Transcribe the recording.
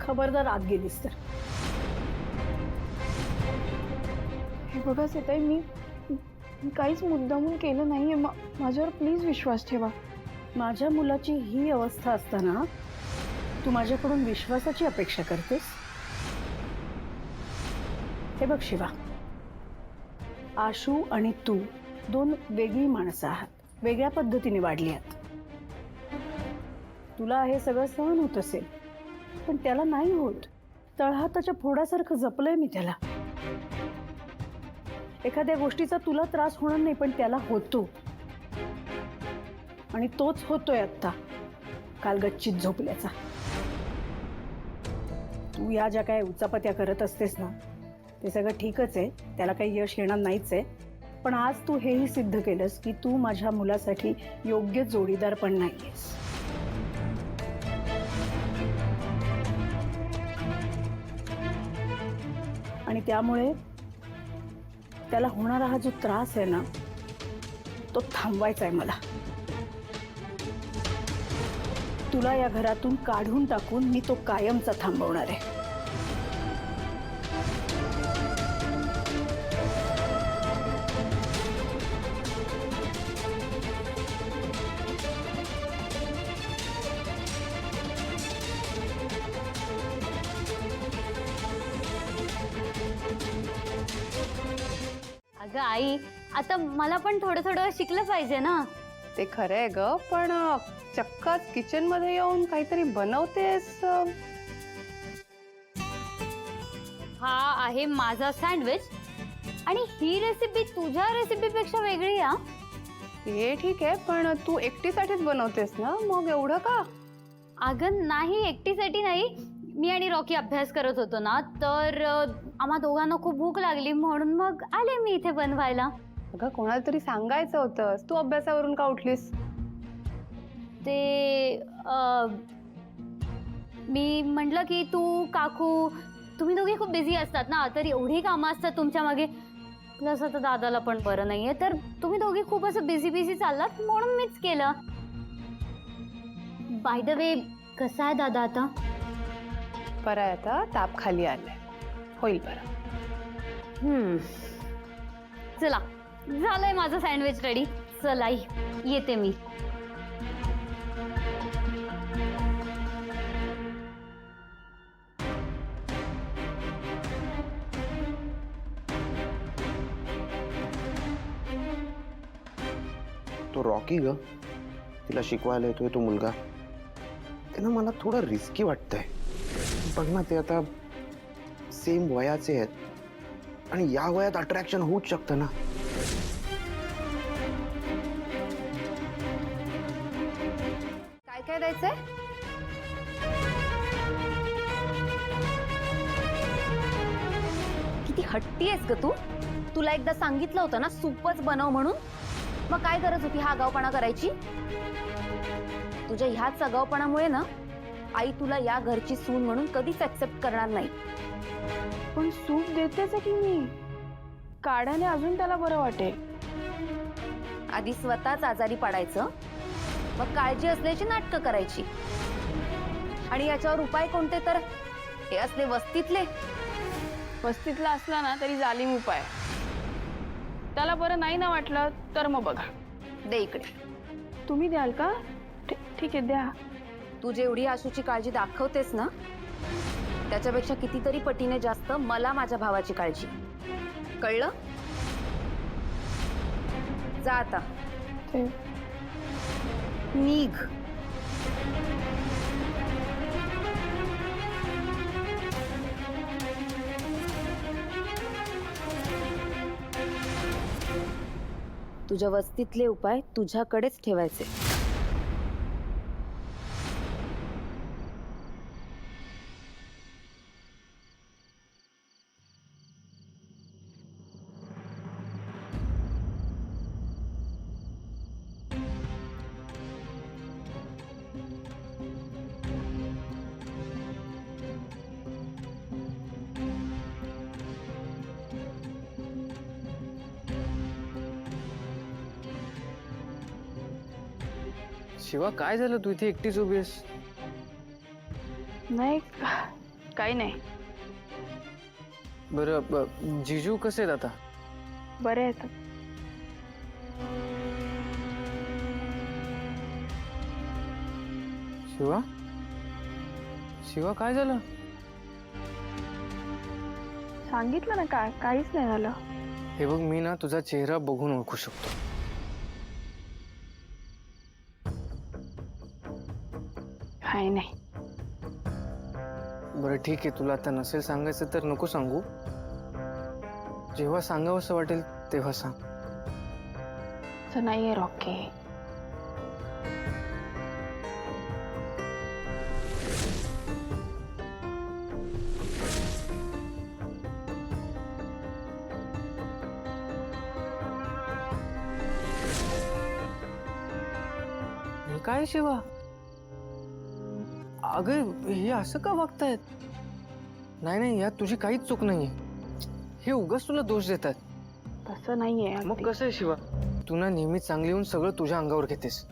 खबरदार आत गेलीस तर. हे बघा सीताई, मी काहीच मुद्दामून केलं नाहीये. माझ्यावर प्लीज विश्वास ठेवा. माझ्या मुलाची ही अवस्था असताना तू माझ्याकडून विश्वासाची अपेक्षा करतेस? हे बघ शिवा, आशू आणि तू दोन वेगळी माणसं आहात, वेगळ्या पद्धतीने वाढली आहात. तुला हे सगळं सहन होत असेल, पण त्याला नाही होत. तळहाताच्या फोडासारखं जपलंय मी त्याला. एखाद्या गोष्टीचा तुला त्रास होणार नाही, पण त्याला होतो. आणि तोच होतोय आत्ता, काल गच्चीत झोपल्याचा. तू या ज्या काय उचापत्या करत असतेस ना, ते सगळं ठीकच आहे, त्याला काही यश येणार नाहीच आहे. पण आज तू हेही सिद्ध केलंस की तू माझ्या मुलासाठी योग्य जोडीदार पण नाहीयेस. आणि त्यामुळे त्याला होणारा हा जो त्रास आहे ना, तो थांबवायचा आहे मला. तुला या घरातून काढून टाकून मी तो कायमचा थांबवणार आहे. अगं आई, आता मला पण थोडं थोडं शिकलं पाहिजे ना. ते खरंय ग, पण चक्कच किचन मध्ये येऊन काहीतरी बनवतेस. हा आहे माझा सँडविच आणि ही रेसिपी तुझ्या रेसिपीपेक्षा वेगळी आहे. हे ठीक आहे, पण तू एकटीसाठीच बनवतेस ना, मग एवढं का? अगं नाही, एकटीसाठी नाही. मी आणि रॉकी अभ्यास करत होतो ना, तर आम्हा दोघांना खूप भूक लागली, म्हणून मग आले मी इथे बनवायला. अगं कोणाला तरी सांगायचं होतंस, तू अभ्यासावरून का उठलीस? ते मी म्हटलं की तू काकू तुम्ही दोघे खूप बिझी असतात ना, तर एवढी कामं असतात तुमच्या मागे. प्लस आता दादाला पण बरं नाहीये, तर तुम्ही दोघे खूप असं बिझी चाललात, म्हणून मीच केलं. बाय द वे, कसा आहे दादा आता? बरं आहे, आता ताप खाली आलाय, होईल बरं. चला, झालंय माझं सँडविच रेडी. चला आई, येते मी. तो रॉकी ग, तिला शिकवायला येतोय तो मुलगा. ते ना मला थोडं रिस्की वाटतंय. बघ ना, ते आता सेम वयाचे आहेत आणि या वयात अट्रॅक्शन होऊच शकतं ना. काय काय द्यायचंय? किती हट्टी आहेस ग तू. तुला एकदा सांगितलं होतं ना सूपच बनव म्हणून. मग काय गरज होती हा आगाऊपणा करायची? तुझ्या ह्याच आगाऊपणामुळे ना आई तुला या घरची सून म्हणून कधीच ऍक्सेप्ट करणार नाही. पण सूप देतेच आहे की मी. काढ्याने अजून त्याला बरं वाटेल. आधी स्वतःच आजारी पडायचं, मग काळजी असल्याची नाटकं करायची. आणि याच्यावर उपाय कोणते? तर हे असले वस्तीतले. वस्तीतला असला ना तरी जालिम उपाय. त्याला बरं नाही ना वाटलं तर मग बघा. दे इकडे. तुम्ही द्याल का? ठीक आहे, द्या. तू जेवढी आशूची काळजी दाखवतेस ना, त्याच्यापेक्षा कितीतरी पटीने जास्त मला माझ्या भावाची काळजी. कळलं? जा आता, ते निघ. तुझ्या वस्तीतले उपाय तुझ्याकडेच ठेवायचे. शिवा, काय झालं? तू इथे एकटीच उभी आहेस? नाही, काही नाही. बरं जिजू कसे आहेत आता? बरे आहेत. शिवा शिवा काय झालं? सांगितलं ना काय, काहीच नाही झालं. हे बघ, मी ना तुझा चेहरा बघून ओळखू शकतो. काही नाही. बरं ठीक आहे, तुला आता नसेल सांगायचं तर नको सांगू. जेव्हा सांगावंसं वाटेल तेव्हा सांग. असं नाहीये रॉकी. हे काय शिवा? अगं हे असं का वागतायत? नाही नाही, यात तुझी काहीच चूक नाहीये. हे उगाच तुला दोष देतात. तसं नाहीये मग अगदी. कसं आहे शिवा? तू ना नेहमी चांगली होऊन सगळं तुझ्या अंगावर घेतेस.